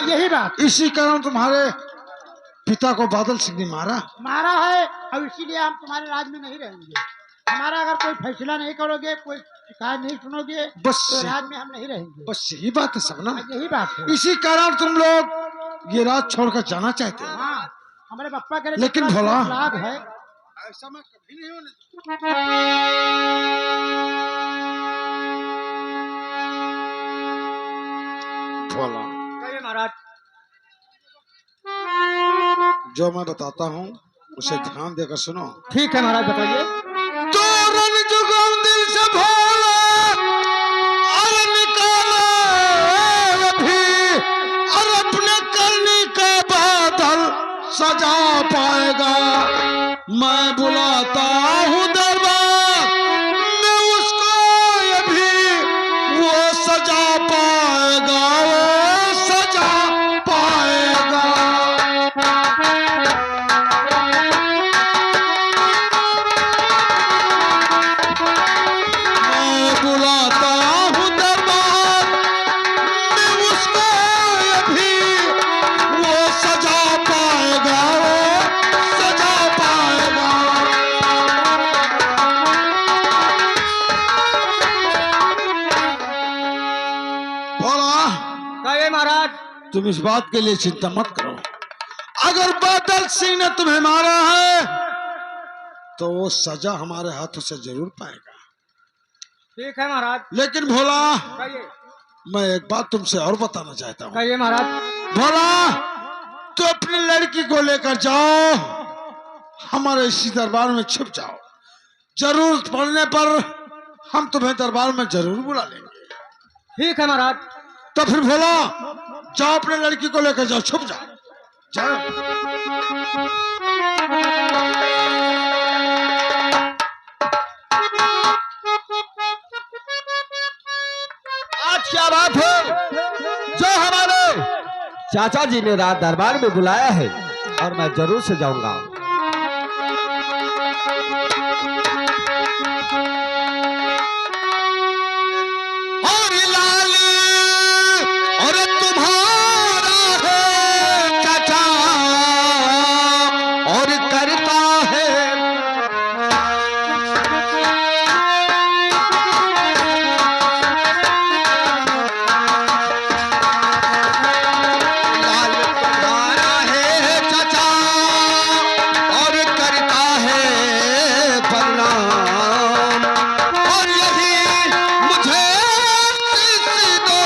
यही बात। इसी कारण तुम्हारे पिता को बादल सिंह ने मारा है और इसीलिए हम तुम्हारे राज में नहीं रहेंगे। हमारा अगर कोई फैसला नहीं करोगे, कोई शिकायत नहीं सुनोगे, बस तो राज में हम नहीं रहेंगे। बस यही बात है सबना। यही बात है। इसी कारण तुम लोग ये राज छोड़कर जाना चाहते हो। हाँ, हमारे पप्पा के लिए लेकिन भोला लाभ है। ऐसा मैं कभी नहीं होने भोला। कहिए महाराज। जो मैं बताता हूँ उसे ध्यान देकर सुनो। ठीक है महाराज, बताइए। तो रन जुगम दिल से भोला और निकाले भी और अपने करने का बादल सजा पाएगा। मैं बुलाता हूँ दरबार में उसको, अभी वो सजा पाएगा, वो सजा पाएगा। मैं बुलाता हूँ दरबार में उसको, अभी वो सजा पाएगा, वो सजा पाएगा। भोला, कहिए महाराज। तुम इस बात के लिए चिंता मत करो। अगर बादल सिंह ने तुम्हें मारा है तो वो सजा हमारे हाथों से जरूर पाएगा। ठीक है महाराज। लेकिन भोला, कहिए। मैं एक बात तुमसे और बताना चाहता हूँ। कहिए महाराज। भोला, तो अपनी लड़की को लेकर जाओ, हमारे इसी दरबार में छुप जाओ। जरूरत पड़ने पर हम तुम्हें दरबार में जरूर बुला लेंगे। ठीक है महाराज। तो फिर भोला, जाओ अपने लड़की को लेकर जाओ, छुप जाओ, जाओ। आज क्या बात है जो हमारे चाचा जी ने रात दरबार में बुलाया है, और मैं जरूर से जाऊंगा। और लाल और तुम्हारा है चाचा और करता है लाल तुम्हारा है चाचा और करता है बदनाम। और यही मुझे दो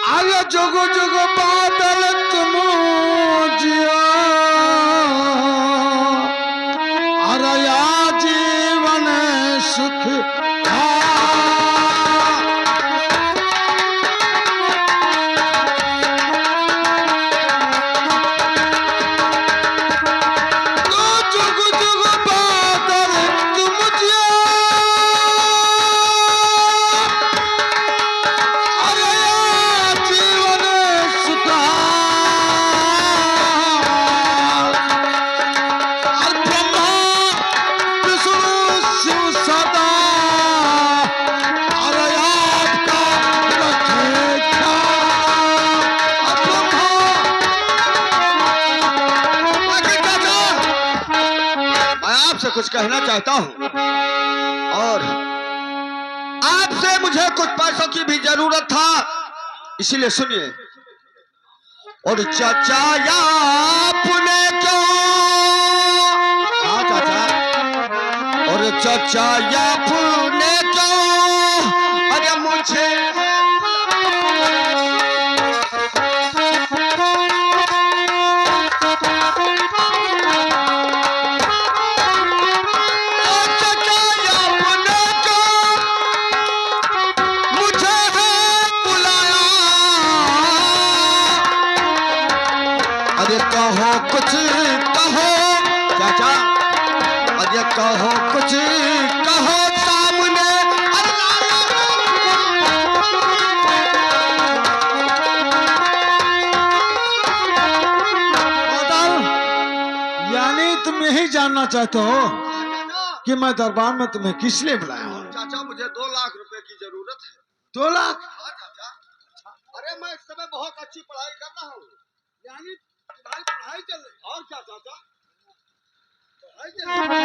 आया जुग जुग बादल तुम जिया अरया जीवन सुख जुग जुग बादल तुम जिया अरया जीवन सुखा। ब्रह्मा विष्णु शिव सदा अरया आपका रखेगा। मैं आपसे कुछ कहना चाहता हूँ, और आपसे मुझे कुछ पैसों की भी जरूरत था, इसीलिए सुनिए। और चाचा या आपने क्यों, हाँ चाचा, और चाचा या आपने क्यों, अरे मुझे चाचा या आपने क्यों मुझे बुलाया। अरे कहो कुछ कहो चाचा, अरे कहो कुछ कहो सामने। यानी तुम यही जानना चाहते हो चाचा, कि मैं दरबार में तुम्हें किस लिए बुलाया हूँ? चाचा मुझे 2 लाख रुपए की जरूरत है। 2 लाख? हाँ चाचा, अरे मैं इस समय बहुत अच्छी पढ़ाई कर रहा हूँ। यानी तुम्हारी पढ़ाई चल रही? और क्या चाचा, पढ़ाई चल रही।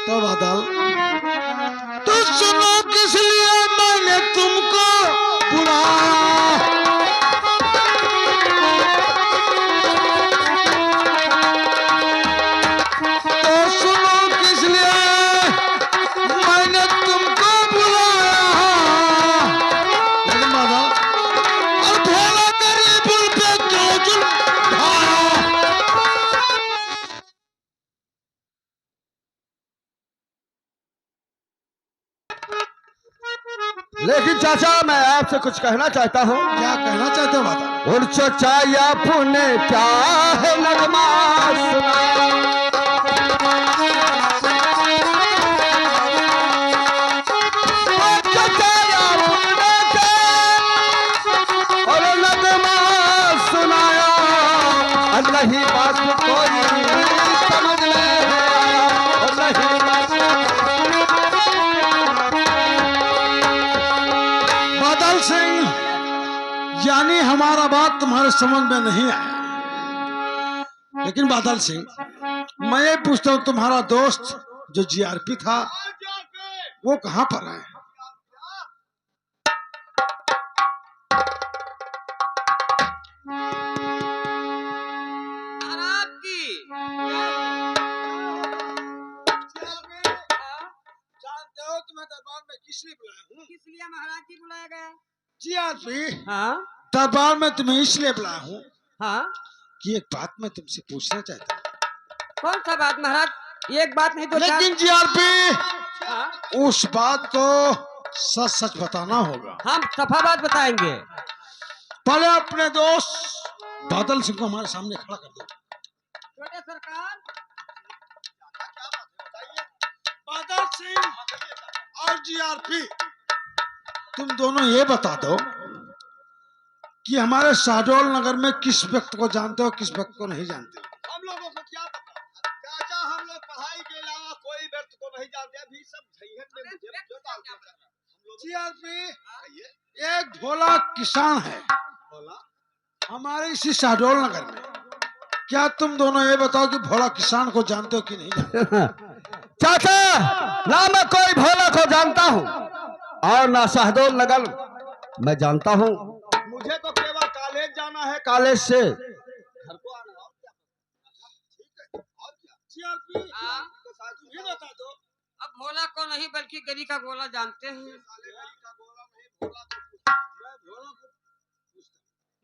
तो बादल, तो सुनो किस लिए मैंने तुमको बुलाया। तो सुनो किस लिए मैंने तुमको बुलाया। लेकिन बादल, और भोला तेरी बुल पे क्यों जुल्म लेकिन चाचा मैं आपसे कुछ कहना चाहता हूँ। क्या कहना चाहते हो बादल? और चचा या पुण्य क्या है नगमा और नगमा सुनाया, नहीं बात कोई समझ में आया, और नहीं बादल सिंह, यानी हमारा बात तुम्हारे समझ में नहीं आया। लेकिन बादल सिंह, मैं ये पूछता हूँ, तुम्हारा दोस्त जो जीआरपी था वो कहाँ पर है? जानते हो तुम्हें दरबार में किस लिए बुलाया हूँ? किस लिए महाराज जी बुलाया गया? जीआरपी, हाँ दरबार में तुम्हें इसलिए बुलाया हूँ हाँ, कि एक बात मैं तुमसे पूछना चाहता हूँ। कौन सा बात महाराज? एक बात नहीं दो चार। लेकिन जीआरपी, हाँ, उस बात को सच सच बताना होगा। हम सफा बात बताएंगे। पहले अपने दोस्त बादल सिंह को हमारे सामने खड़ा कर दो। छोटे सरकार, बादल सिंह और जीआरपी, तुम दोनों ये बता दो कि हमारे शहडोल नगर में किस व्यक्ति को जानते हो, किस व्यक्ति को नहीं जानते हो? हम लोगों को क्या पता चाचा, हम लोग पढ़ाई के अलावा कोई व्यक्ति को नहीं जानते। अभी सब झंझट में मुझे जीआरपी, एक भोला किसान है हमारे इसी शहडोल नगर में। क्या तुम दोनों ये बताओ कि भोला किसान को जानते हो कि नहीं जानते? चाचा, ना मैं कोई भोला को जानता हूँ और ना शहडोल नगर मैं जानता हूँ। मुझे तो केवल कॉलेज जाना है, कॉलेज से घर को आना है। और क्या जीआरपी, हाँ? तुम ही बता दो। अब भोला को नहीं बल्कि गली का गोला जानते हैं।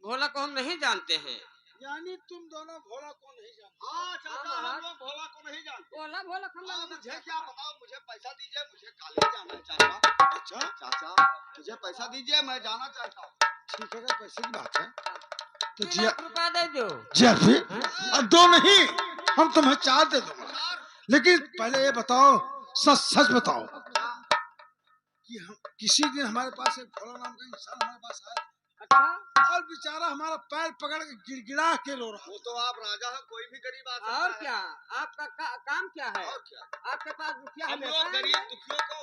भोला को हम नहीं जानते हैं। यानी तुम दोनों भोला को नहीं जानते? हाँ चाचा, हाँ, हम लोग भोला को नहीं जानते। भोला भोला हम हाँ, लोग मुझे क्या बताओ, मुझे पैसा दीजिए, मुझे कॉलेज जाना है चाचा। अच्छा, चाचा मुझे पैसा दीजिए, मैं जाना चाहता हूँ। ठीक है, अगर पैसे की बात है तो 3 लाख रुपया दे दो। जीआरपी, और 2 नहीं, हम तुम्हें 4 दे दूंगा। लेकिन पहले ये बताओ, सच सच बताओ कि हम किसी दिन हमारे पास एक भोला नाम का इंसान हमारे पास आया अच्छा, और बेचारा हमारा पैर पकड़ के गिड़गिड़ा के रो रहा। वो तो आप राजा हैं, कोई भी गरीब आ सकता और है। क्या आपका काम क्या है? और क्या, आपके पास रुपया हम है, लोग पैसा गरीब है? दुखियों को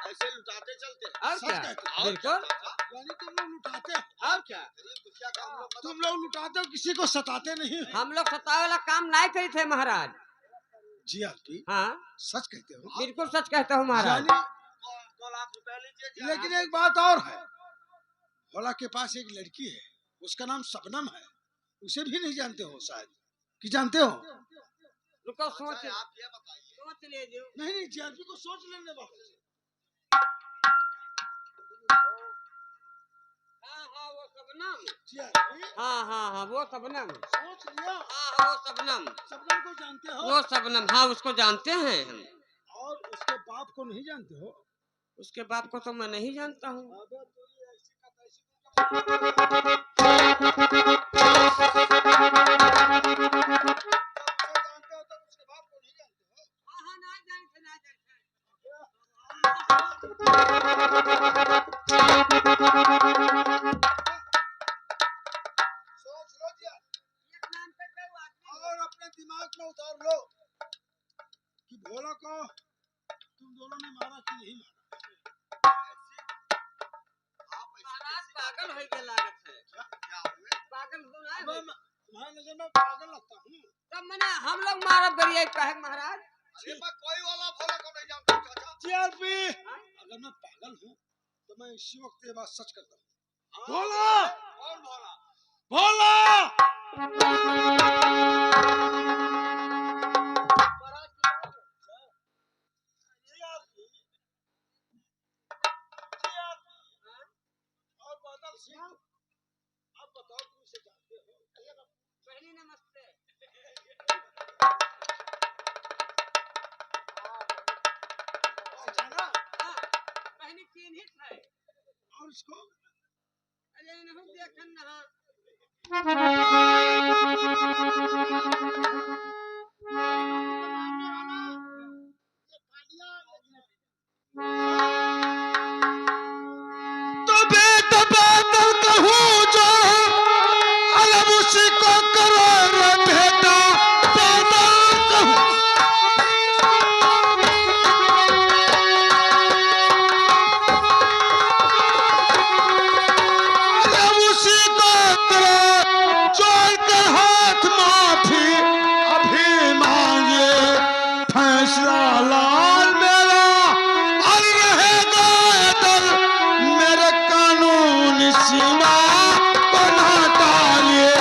ऐसे लुटाते चलते हैं। और सच क्या? कहते और बिल्कुल। क्या चाचा? यानी तुम लोग लुटाते हो। और क्या? गरीब दुखिया का हम लोग तुम लोग लुटाते हो, किसी को सताते नहीं हो। हम लोग सतावे वाला काम नहीं करे थे महाराज। जीआरपी, हाँ, सच कहते हो? बिल्कुल सच कहता हूँ महाराज। यानी 2 लाख रुपया लीजिए। लेकिन एक बात और है, भोला के पास एक लड़की है, उसका नाम शबनम है। उसे भी नहीं जानते हो शायद, कि जानते हो? रुको सोच आप ये बताइए, सोच ले जो। नहीं नहीं, जीआरपी को सोच लेने दो। हाँ हाँ वो शबनम। जीआरपी, हाँ हाँ हाँ वो शबनम। सोच लिया। हाँ हाँ वो शबनम। शबनम को जानते हो? वो शबनम, हाँ उसको जानते हैं हम। और उसके बाप को नहीं जानते हो? उसके बाप को तो मैं नहीं जानता हूँ। अबे तो ये ऐसी का तैसी जानते हो तो उसके बाप को नहीं जानते हो? हाँ हाँ ना जानते ना जानते। सोच लो जी, एक नाम पे कई आदमी और अपने दिमाग में उतारो। बोलो कि भोला को तुम दोनों ने मारा कि नहीं मारा? महाराज पागल हो गए लागत है। क्या हुए? पागल हो ना अब है। तुम्हारी नजर में पागल लगता हूँ। तब मैंने हम लोग मारा बरिया कहे महाराज। अरे मैं कोई वाला भोला को नहीं जानता चाचा। जीआरपी, अगर मैं पागल हूँ तो मैं इसी वक्त ये बात सच करता हूँ। भोला! कौन भोला? भोला! और बादल सिंह, आप बताओ तुम इसे जानते हो? पहली नमस्ते। जाना? हाँ, पहली तीन ही थे। और इसको? अरे नहीं देखन ना। तो बादल कहूँ जो अलग उसी को करो रे बेटा, बादल कहूँ। अलग उसी को करो, जोड़कर हाथ माफी अभी मांगे फैसला लाल मेरा, और रहेगा दल मेरे कानून सीमा को ना डालिए।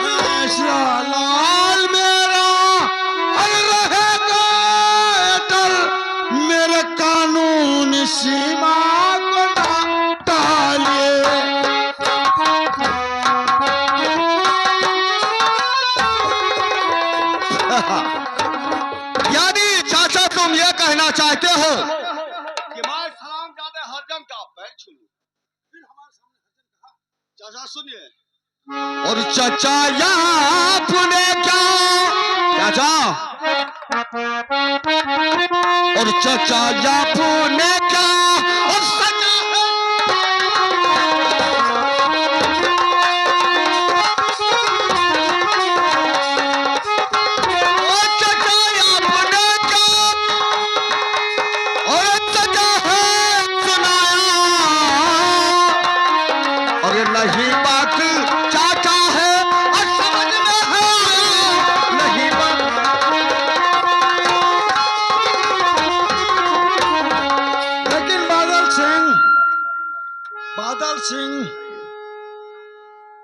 फैसला लाल मेरा, और रहेगा दल मेरे कानून सीमा को ना डालिए। यानी चाचा तुम ये कहना चाहते हो कि मैं सलाम जादे हरजन का पैर छू लूं? फिर हमारे सामने हजन कहा, चाचा सुनिए। और चाचा यहाँ आपने क्या चाचा, और चाचा आपने क्या और सजा है। और चाचा आपने क्या और सजा है सुनाया, और ये नहीं बात चाचा है और समझ में है नहीं बात। लेकिन बादल सिंह,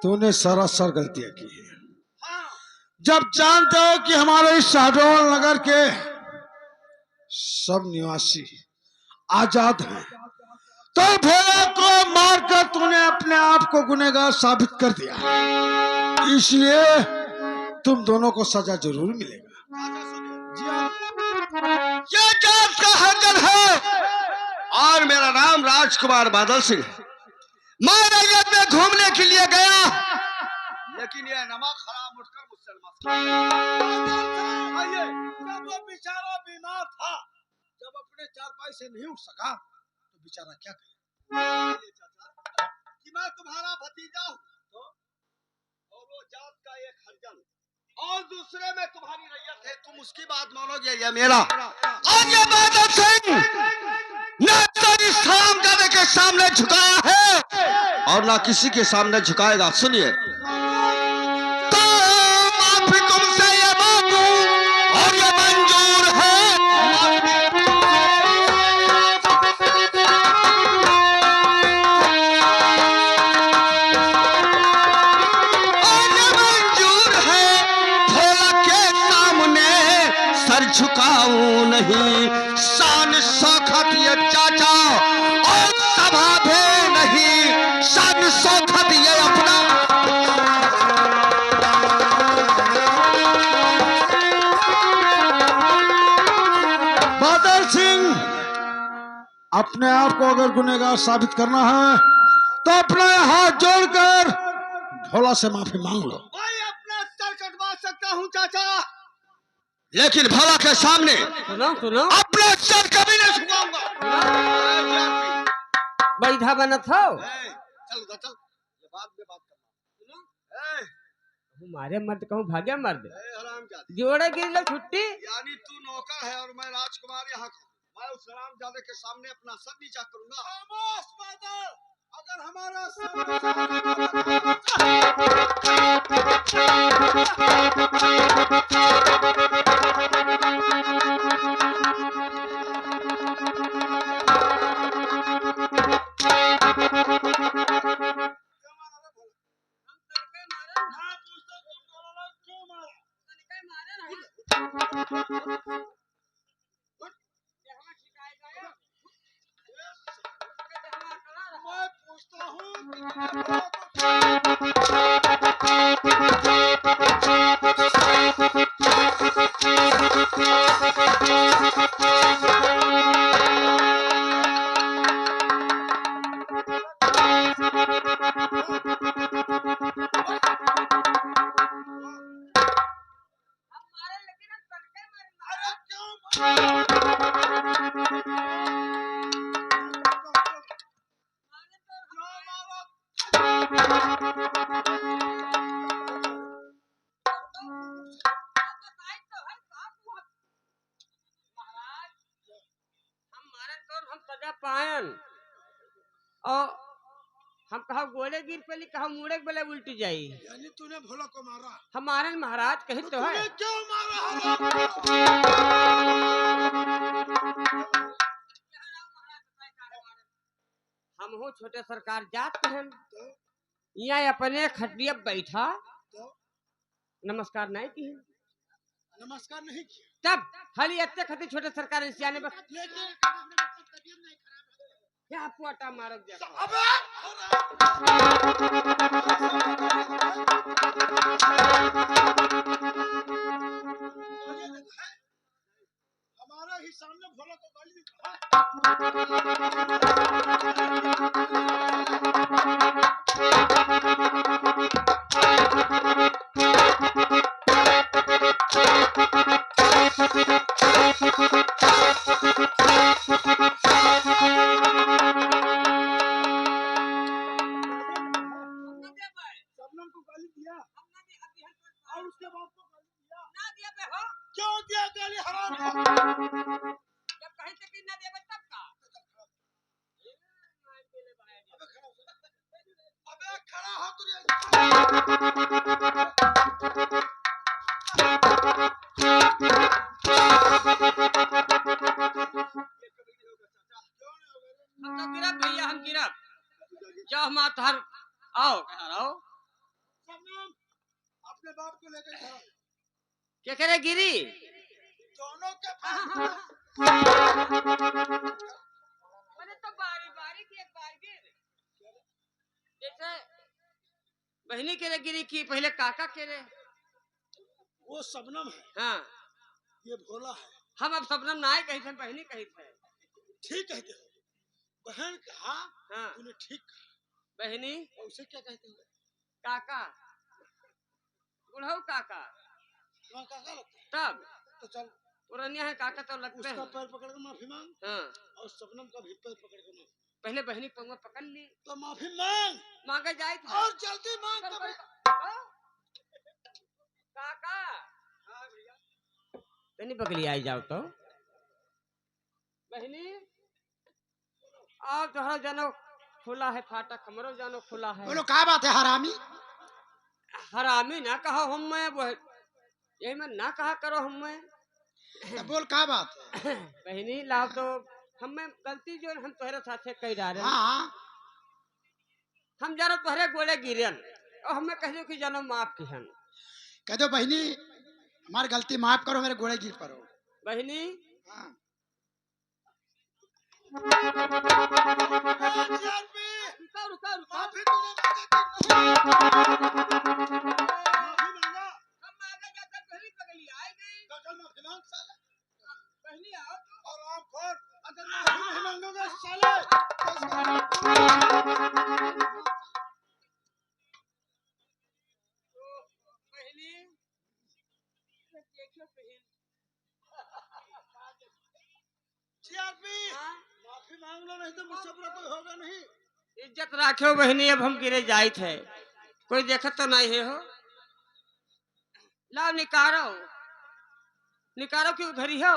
तूने सरासर गलतियां की है। जब जानते हो कि हमारे इस शहडोल नगर के सब निवासी आजाद हैं, तो भोला को मारकर तूने अपने आप को गुनहगार साबित कर दिया है। इसलिए तुम दोनों को सजा जरूर मिलेगा। जी हाँ। ये जात का हरजन है और मेरा नाम राजकुमार बादल सिंह। मैं रैयत में घूमने के लिए गया, लेकिन ये नमक हराम उठकर मुझसे आइए, जब वो बेचारा बीमार था, जब अपने चारपाई से नहीं उठ सका, तो बेचारा क्या करे? कि मैं तुम्हारा भतीजा हूँ और वो जात का एक हरजन, और दूसरे में तुम्हारी रैयत है, तुम उसकी बात मानोगे ये मेरा। और ये बादल सिंह न तो इस हरामजादे के सामने झुकाया है और ना किसी के सामने झुकाएगा। सुनिए, तो माफी तुमसे ये मांगू और ये मंजूर है। और ये मंजूर है, भोला के सामने सर झुकाऊं नहीं, शान शौकत ये चाचा और सभा भी नहीं, शान शौकत ये अपना। बादल सिंह, अपने आप को अगर गुनहगार साबित करना है, तो अपना हाथ जोड़कर भोला से माफी मांग लो। मैं अपना सर कटवा सकता हूँ चाचा, लेकिन भोला के सामने सुनो अपना सर कभी नहीं झुकाऊंगा। बैठा बनत हो। चल उधर चल, ये बात में बात करना। मारे मर्द कहूँ भाग्य मर्द हरामजादी, जोड़े गिर लो छुट्टी। यानी तू नौकर है और मैं राजकुमार यहाँ का। मैं उस हरामजादे के सामने अपना सर नीचा करूंगा। खामोश बादल, अगर हमारा हम तड़के मारन ना। तड़के मारन है। ये हमें शिकायत आया। ये हमारा करा रहा। मैं पूछता हूँ हम मारे लेकिन हम तड़के मारन ना। मारे तो आप बताई तो है साहब महाराज। हम मारन तो हम सजा पायन और हम कहा गोले गिर पली कहा मुड़े के बेले उल्टी जाई। यानी तूने भोला को मारा, हमारे महाराज कही तो है। तूने क्यों मारा हराम? हम हो छोटे सरकार जाते हैं यहाँ अपने खटिया बैठा नमस्कार नहीं की नमस्कार नहीं किया, तब खाली इतने खती छोटे सरकार सियाने बस लेकिन क्या पोटा मारो जाता। अबे हमारा ही सामने भोला को गाली देता है। सबनम को गाली दिया और उसके बाद को गाली दिया। ना दिया पे हो क्यों दिया गाली हराम? जब कहीं से कि ना दिया तब का अबे खड़ा हो तुझे। हम तो गिरब भैया हम गिरब जाओ मात हर आओ आओ सबनम अपने बाप को लेकर जाओ, क्या करे गिरी दोनों के मैंने तो बारी बारी की एक बार गिर जैसे बहनी के गिरी की पहले काका के रे। वो सबनम है, हाँ ये भोला है। हम अब सबनम ना कही थे बहनी कही थे। ठीक कहते हो, बहन कहा, हाँ तूने ठीक कहा। बहनी और उसे क्या कहते हो? काका बुढ़ऊ काका तुम्हारा काका लगता है। तब तो चल पुरानिया है काका तो लगते उसका हैं। पैर पकड़ कर माफी मांग हाँ और सबनम का भी पैर पकड़ कर माफी। पहले बहनी पंगा पकड़ ली तो माफी मांग मांगे जाए थे और जल्दी मांग। तब काका तनी बगली आई जाओ तो बहनी आप तोहरा जानो खुला है फाटक हमरो जानो खुला है। बोलो क्या बात है हरामी? हरामी ना कहो हम मैं यही मैं ना कहा करो हम मैं तो बोल क्या बात है? बहनी लाओ तो हमें गलती जो हम तोहरे साथे कही जा रहे हैं। हाँ हम जानो तोहरे गोले गिरन और हमें कह दो कि जानो माफ की हम कह दो बहनी हमारी गलती माफ करो, मेरे गोड़े गिर पड़ो। बहनी हाँ। रुको रुको रुको माफी तूने मांगा, हम आगे जाकर पहली पगली आए गई तो चल माफी मांग साले। बहनी आओ तो और आम खोल, अगर माफी नहीं मांगोगे साले तो बहनी देखियो बहन सीआरपी हाँ? माफी मांग लो, नहीं तो मुझसे बुरा कोई होगा नहीं। इज्जत राखो बहनी अब हम गिरे जाए थे कोई देखत तो नहीं है हो लाओ निकारो निकारो क्यों घरी हो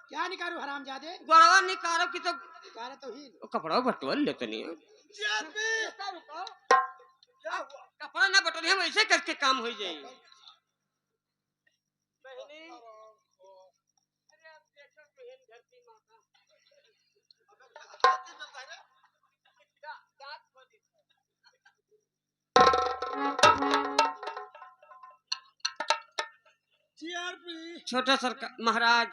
क्या निकालू हरामजादे? गोड़वा निकारो की तो निकाले तो ही कपड़ा बटोल लेते नहीं है। कपड़ा ना बटोले हम ऐसे करके काम हो जाए। बहनी अरे अब देखो बहन धरती माता दांत खोली। छोटा सरकार महाराज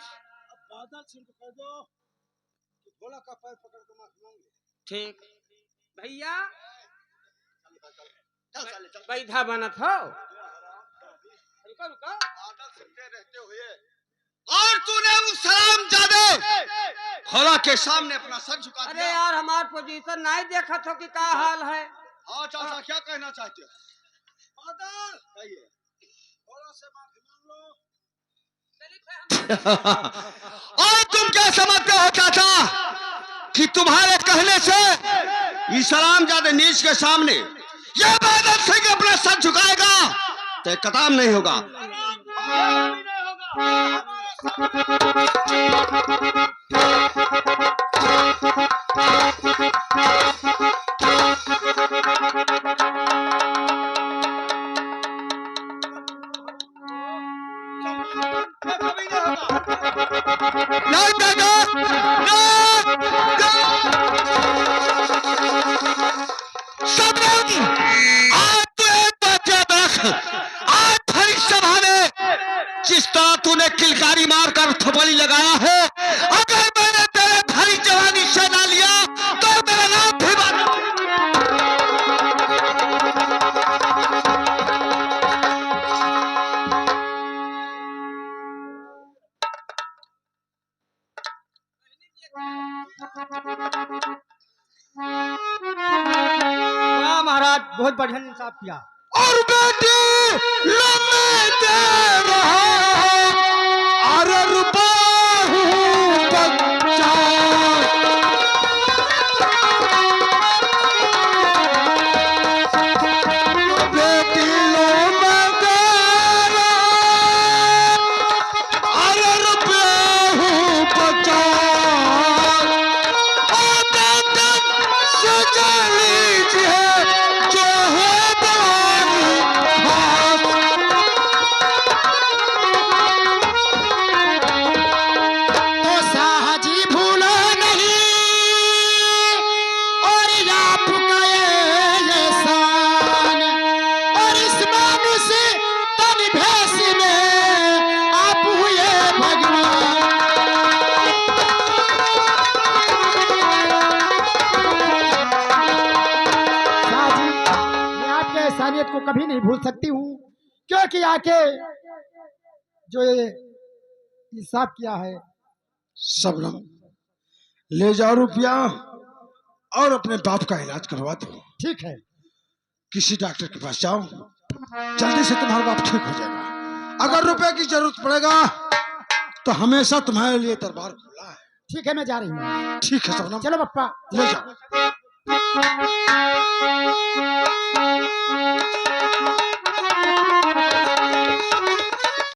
बादल सिंह को कह दो कि भोला का पैर पकड़ के माफी मांगे। ठीक भैया बैधा बनत हो रुको रुको बादल सिंह के रहते हुए और तूने उस सलामजादे भोला के सामने अपना सर झुका अरे दिया। यार हमार पोजीशन नहीं देखा तो कि क्या हाल है। हाँ चाचा क्या कहना चाहते हो? बादल कहिए भोला से माफी मांग लो। और तुम क्या समझते हो चाचा कि तुम्हारे कहने से इस सलामजादे नीच के सामने ये बादल सिंह अपना सर झुकाएगा तो कदम नहीं होगा। नहीं दादा आज तो एक बात याद रख, आज भरी सभा में जिस तरह तूने किलकारी मारकर थपड़ी लगाया है, अगर मैंने तेरे भरी जवानी से ना लिया तो मेरा नाम भी बंद। वाह महाराज, बहुत बढ़िया इंसाफ किया। और बेटी लम्बे दे रहा अरे रुपा बच्चा बेटी लम्बे दे रहा अरे रुपया बच्चा सजा लीजिए जो है तो साहजी भूलो नहीं और आपका ये एहसान, और इस मानुष तन भेष में आप हुए भगवान। साहजी, मैं आपके एहसानियत को कभी नहीं भूल सकती हूँ, क्योंकि आके जो ये इंसाफ किया है। सबनम ले जाओ रुपया और अपने बाप का इलाज करवा दो। ठीक है। किसी डॉक्टर के पास जाओ, जल्दी से तुम्हारा बाप ठीक हो जाएगा। अगर रुपए की जरूरत पड़ेगा तो हमेशा तुम्हारे लिए दरबार खुला है। ठीक है, मैं जा रही हूँ। ठीक है सबनम, चलो पप्पा। ले जाओ।